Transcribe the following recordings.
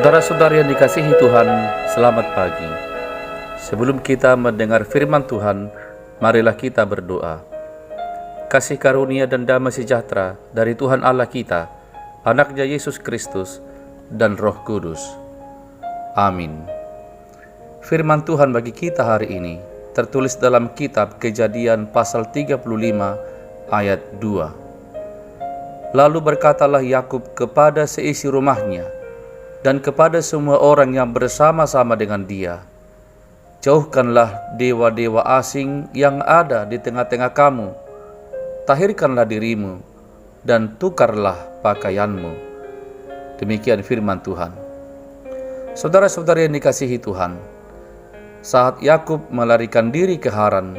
Saudara-saudari yang dikasihi Tuhan, selamat pagi. Sebelum kita mendengar firman Tuhan, marilah kita berdoa. Kasih karunia dan damai sejahtera dari Tuhan Allah kita, Anaknya Yesus Kristus, dan Roh Kudus. Amin. Firman Tuhan bagi kita hari ini tertulis dalam kitab Kejadian pasal 35 ayat 2. Lalu berkatalah Yakub kepada seisi rumahnya dan kepada semua orang yang bersama-sama dengan dia, jauhkanlah dewa-dewa asing yang ada di tengah-tengah kamu, tahirkanlah dirimu dan tukarlah pakaianmu. Demikian firman Tuhan. Saudara-saudari yang dikasihi Tuhan, saat Yakub melarikan diri ke Haran,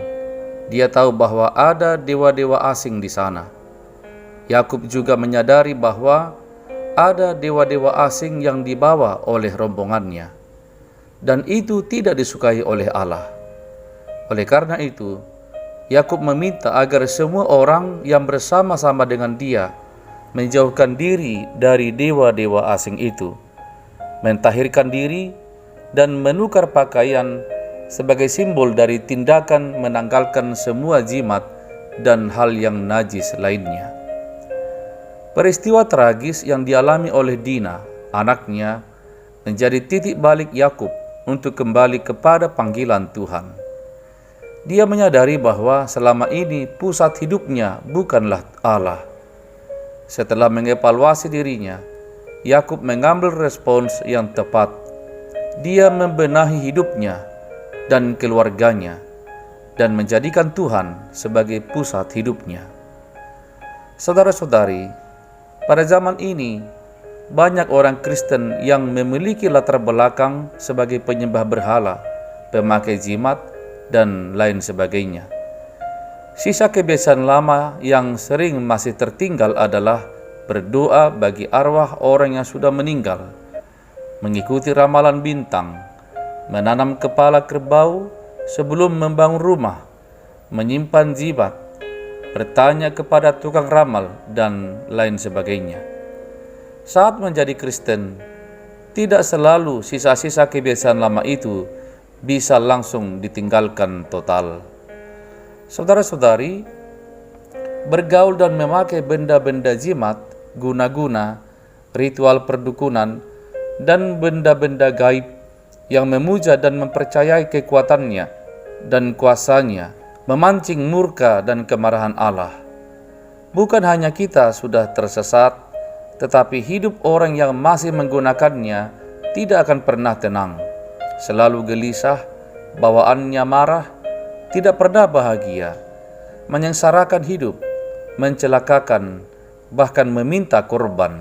dia tahu bahwa ada dewa-dewa asing di sana. Yakub juga menyadari bahwa ada dewa-dewa asing yang dibawa oleh rombongannya, dan itu tidak disukai oleh Allah. Oleh karena itu, Yakub meminta agar semua orang yang bersama-sama dengan dia menjauhkan diri dari dewa-dewa asing itu, mentahirkan diri, dan menukar pakaian sebagai simbol dari tindakan menanggalkan semua jimat dan hal yang najis lainnya. Peristiwa tragis yang dialami oleh Dina, anaknya, menjadi titik balik Yakub untuk kembali kepada panggilan Tuhan. Dia menyadari bahwa selama ini pusat hidupnya bukanlah Allah. Setelah mengevaluasi dirinya, Yakub mengambil respons yang tepat. Dia membenahi hidupnya dan keluarganya dan menjadikan Tuhan sebagai pusat hidupnya. Saudara-saudari, pada zaman ini, banyak orang Kristen yang memiliki latar belakang sebagai penyembah berhala, pemakai jimat, dan lain sebagainya. Sisa kebiasaan lama yang sering masih tertinggal adalah berdoa bagi arwah orang yang sudah meninggal, mengikuti ramalan bintang, menanam kepala kerbau sebelum membangun rumah, menyimpan jimat, bertanya kepada tukang ramal, dan lain sebagainya. Saat menjadi Kristen, tidak selalu sisa-sisa kebiasaan lama itu bisa langsung ditinggalkan total. Saudara-saudari, bergaul dan memakai benda-benda jimat, guna-guna, ritual perdukunan, dan benda-benda gaib yang memuja dan mempercayai kekuatannya dan kuasanya memancing murka dan kemarahan Allah. Bukan hanya kita sudah tersesat, tetapi hidup orang yang masih menggunakannya tidak akan pernah tenang, selalu gelisah, bawaannya marah, tidak pernah bahagia, menyengsarakan hidup, mencelakakan, bahkan meminta korban.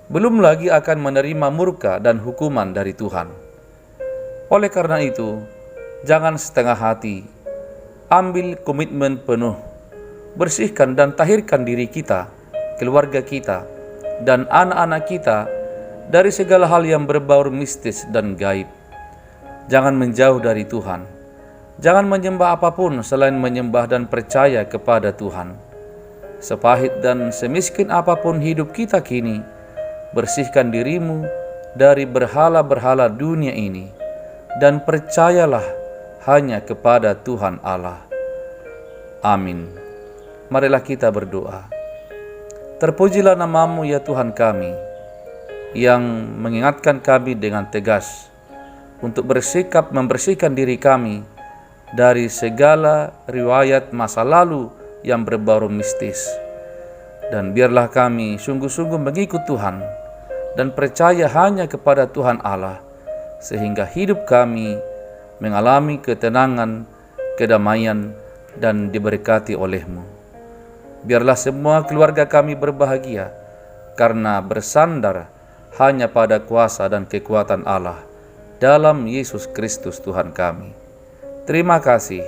Belum lagi akan menerima murka dan hukuman dari Tuhan. Oleh karena itu, jangan setengah hati. Ambil komitmen penuh, bersihkan dan tahirkan diri kita, keluarga kita, dan anak-anak kita dari segala hal yang berbau mistis dan gaib. Jangan menjauh dari Tuhan. Jangan menyembah apapun selain menyembah dan percaya kepada Tuhan. Sepahit dan semiskin apapun hidup kita kini, bersihkan dirimu dari berhala-berhala dunia ini, dan percayalah hanya kepada Tuhan Allah. Amin. Marilah kita berdoa. Terpujilah nama-Mu ya Tuhan kami, yang mengingatkan kami dengan tegas untuk bersikap membersihkan diri kami dari segala riwayat masa lalu yang berbau mistis. Dan biarlah kami sungguh-sungguh mengikut Tuhan dan percaya hanya kepada Tuhan Allah, sehingga hidup kami mengalami ketenangan, kedamaian, dan diberkati oleh-Mu. Biarlah semua keluarga kami berbahagia, karena bersandar hanya pada kuasa dan kekuatan Allah, dalam Yesus Kristus Tuhan kami. Terima kasih.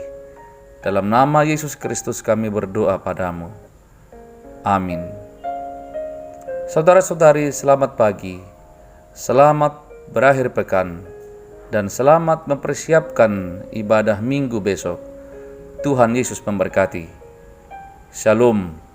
Dalam nama Yesus Kristus kami berdoa padamu. Amin. Saudara-saudari, selamat pagi. Selamat berakhir pekan. Dan selamat mempersiapkan ibadah minggu besok. Tuhan Yesus memberkati. Shalom.